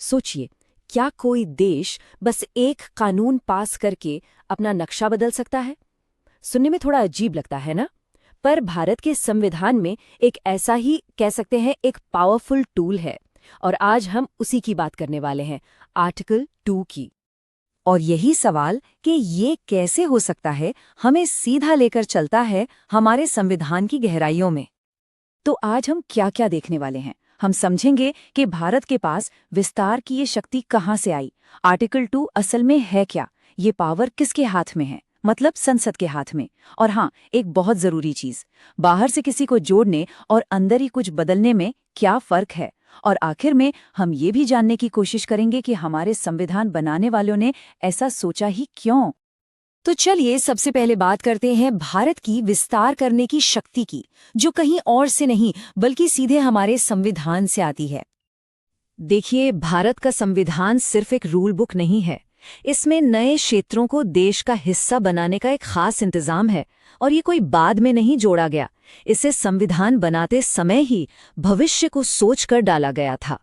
सोचिए, क्या कोई देश बस एक कानून पास करके अपना नक्शा बदल सकता है? सुनने में थोड़ा अजीब लगता है ना? पर भारत के संविधान में एक ऐसा ही कह सकते हैं एक पावरफुल टूल है, और आज हम उसी की बात करने वाले हैं, आर्टिकल 2 की। और यही सवाल कि ये कैसे हो सकता है, हमें सीधा लेकर चलता है हमारे संविधान की गहराइयों में। तो आज हम क्या क्या देखने वाले हैं? हम समझेंगे कि भारत के पास विस्तार की ये शक्ति कहाँ से आई, आर्टिकल 2 असल में है क्या, ये पावर किसके हाथ में है, मतलब संसद के हाथ में। और हाँ, एक बहुत जरूरी चीज, बाहर से किसी को जोड़ने और अंदर ही कुछ बदलने में क्या फर्क है। और आखिर में हम ये भी जानने की कोशिश करेंगे कि हमारे संविधान बनाने वालों ने ऐसा सोचा ही क्यों। तो चलिए सबसे पहले बात करते हैं भारत की विस्तार करने की शक्ति की, जो कहीं और से नहीं बल्कि सीधे हमारे संविधान से आती है। देखिए, भारत का संविधान सिर्फ एक रूल बुक नहीं है, इसमें नए क्षेत्रों को देश का हिस्सा बनाने का एक खास इंतजाम है। और ये कोई बाद में नहीं जोड़ा गया, इसे संविधान बनाते समय ही भविष्य को सोचकर डाला गया था।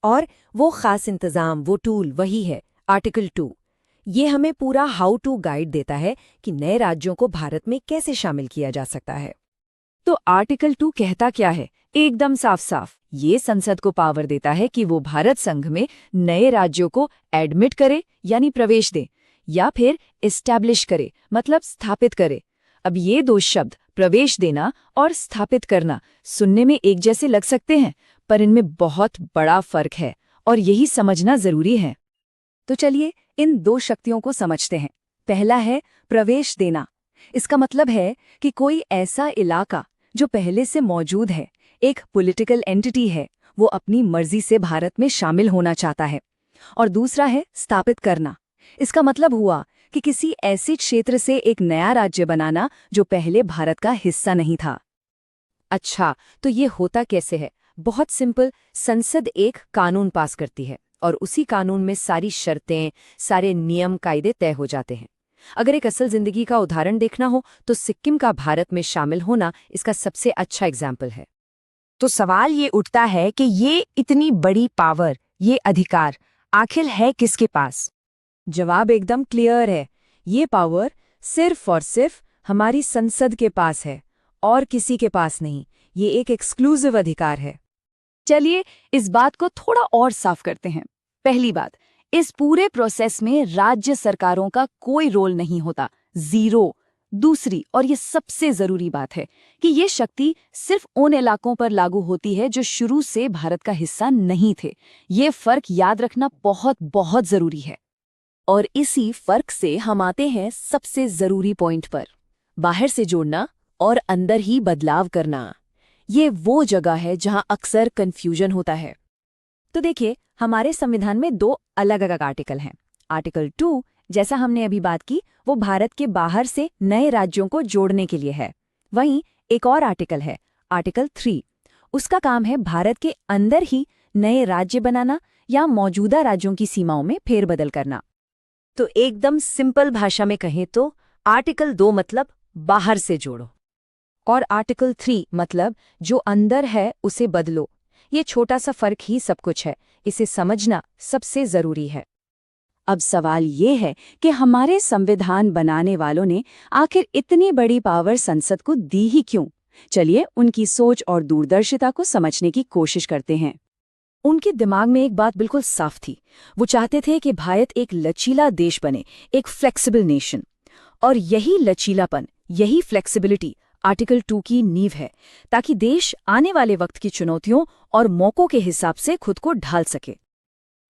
और वो खास इंतजाम, वो टूल वही है आर्टिकल 2। ये हमें पूरा हाउ टू गाइड देता है कि नए राज्यों को भारत में कैसे शामिल किया जा सकता है। तो आर्टिकल 2 कहता क्या है? एकदम साफ साफ ये संसद को पावर देता है कि वो भारत संघ में नए राज्यों को एडमिट करे यानी प्रवेश दे, या फिर एस्टैब्लिश करे मतलब स्थापित करे। अब ये दो शब्द, प्रवेश देना और स्थापित करना, सुनने में एक जैसे लग सकते हैं, पर इनमें बहुत बड़ा फर्क है और यही समझना जरूरी है। तो चलिए इन दो शक्तियों को समझते हैं। पहला है प्रवेश देना। इसका मतलब है कि कोई ऐसा इलाका जो पहले से मौजूद है, एक पॉलिटिकल एंटिटी है, वो अपनी मर्जी से भारत में शामिल होना चाहता है। और दूसरा है स्थापित करना। इसका मतलब हुआ कि किसी ऐसे क्षेत्र से एक नया राज्य बनाना जो पहले भारत का हिस्सा नहीं था। अच्छा, तो ये होता कैसे है? बहुत सिंपल, संसद एक कानून पास करती है और उसी कानून में सारी शर्तें, सारे नियम कायदे तय हो जाते हैं। अगर एक असल जिंदगी का उदाहरण देखना हो तो सिक्किम का भारत में शामिल होना इसका सबसे अच्छा एग्जाम्पल है। तो सवाल ये उठता है कि ये इतनी बड़ी पावर, ये अधिकार आखिर है किसके पास? जवाब एकदम क्लियर है, ये पावर सिर्फ और सिर्फ हमारी संसद के पास है और किसी के पास नहीं। ये एक एक्सक्लूसिव अधिकार है। चलिए इस बात को थोड़ा और साफ करते हैं। पहली बात, इस पूरे प्रोसेस में राज्य सरकारों का कोई रोल नहीं होता, जीरो। दूसरी और ये सबसे जरूरी बात है कि ये शक्ति सिर्फ उन इलाकों पर लागू होती है जो शुरू से भारत का हिस्सा नहीं थे। ये फर्क याद रखना बहुत बहुत जरूरी है। और इसी फर्क से हम आते हैं सबसे जरूरी पॉइंट पर, बाहर से जोड़ना और अंदर ही बदलाव करना। ये वो जगह है जहां अक्सर कंफ्यूजन होता है। तो देखिए, हमारे संविधान में दो अलग अलग आर्टिकल हैं। आर्टिकल 2, जैसा हमने अभी बात की, वो भारत के बाहर से नए राज्यों को जोड़ने के लिए है। वहीं एक और आर्टिकल है, आर्टिकल 3। उसका काम है भारत के अंदर ही नए राज्य बनाना या मौजूदा राज्यों की सीमाओं में फेरबदल करना। तो एकदम सिंपल भाषा में कहें तो आर्टिकल 2 मतलब बाहर से जोड़ो, और आर्टिकल 3 मतलब जो अंदर है उसे बदलो। ये छोटा सा फर्क ही सब कुछ है, इसे समझना सबसे जरूरी है। अब सवाल ये है कि हमारे संविधान बनाने वालों ने आखिर इतनी बड़ी पावर संसद को दी ही क्यों? चलिए उनकी सोच और दूरदर्शिता को समझने की कोशिश करते हैं। उनके दिमाग में एक बात बिल्कुल साफ थी, वो चाहते थे कि भारत एक लचीला देश बने, एक फ्लेक्सिबल नेशन। और यही लचीलापन, यही फ्लेक्सिबिलिटी आर्टिकल 2 की नींव है, ताकि देश आने वाले वक्त की चुनौतियों और मौकों के हिसाब से खुद को ढाल सके।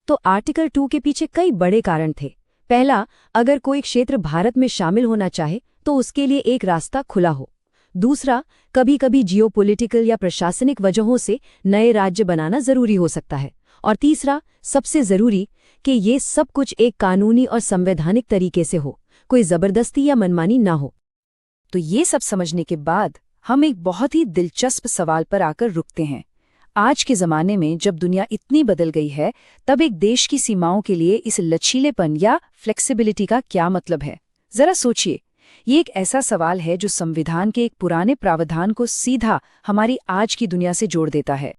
तो आर्टिकल 2 के पीछे कई बड़े कारण थे। पहला, अगर कोई क्षेत्र भारत में शामिल होना चाहे तो उसके लिए एक रास्ता खुला हो। दूसरा, कभी कभी जियोपॉलिटिकल या प्रशासनिक वजहों से नए राज्य बनाना जरूरी हो सकता है। और तीसरा, सबसे जरूरी, कि ये सब कुछ एक कानूनी और संवैधानिक तरीके से हो, कोई जबरदस्ती या मनमानी ना हो। तो ये सब समझने के बाद हम एक बहुत ही दिलचस्प सवाल पर आकर रुकते हैं। आज के ज़माने में जब दुनिया इतनी बदल गई है, तब एक देश की सीमाओं के लिए इस लचीलेपन या फ्लेक्सिबिलिटी का क्या मतलब है? जरा सोचिए, ये एक ऐसा सवाल है जो संविधान के एक पुराने प्रावधान को सीधा हमारी आज की दुनिया से जोड़ देता है।